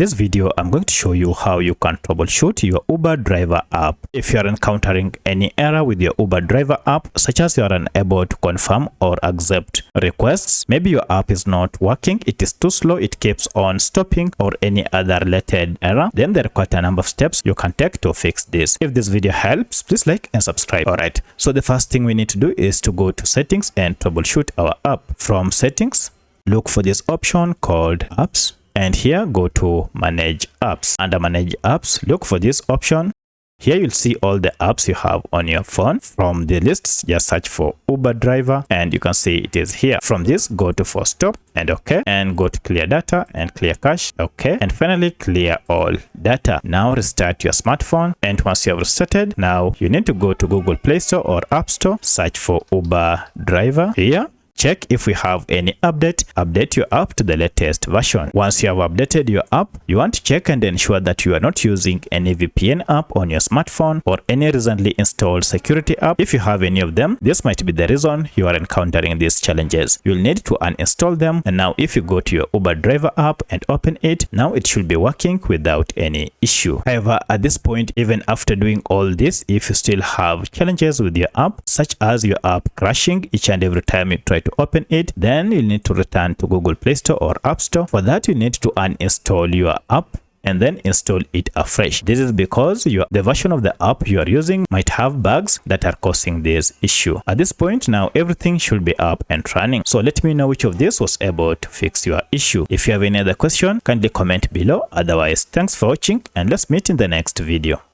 this video, I'm going to show you how you can troubleshoot your Uber driver app. If you are encountering any error with your Uber driver app, such as you are unable to confirm or accept requests, maybe your app is not working, it is too slow, it keeps on stopping, or any other related error, then there are quite a number of steps you can take to fix this. If this video helps, please like and subscribe. Alright, so the first thing we need to do is to go to settings and troubleshoot our app. From settings, look for this option called apps. And here go to manage apps. Under manage apps, look for this option. Here you'll see all the apps you have on your phone. From the lists, just search for Uber driver and you can see it is here. From this, go to force stop and okay, and go to clear data and clear cache, okay, and finally clear all data. Now restart your smartphone, and once you have restarted, now you need to go to Google Play Store or App Store, search for Uber driver. Here check if we have any update your app to the latest version. Once you have updated your app, you want to check and ensure that you are not using any VPN app on your smartphone or any recently installed security app. If you have any of them, this might be the reason you are encountering these challenges. You'll need to uninstall them, and now if you go to your Uber driver app and open it, now it should be working without any issue. However, at this point, even after doing all this, if you still have challenges with your app, such as your app crashing each and every time you try to open it, then you'll need to return to Google Play Store or App Store. For that, you need to uninstall your app and then install it afresh. This is because the version of the app you are using might have bugs that are causing this issue. At this point, now everything should be up and running. So let me know which of this was able to fix your issue. If you have any other question, kindly comment below. Otherwise, thanks for watching and let's meet in the next video.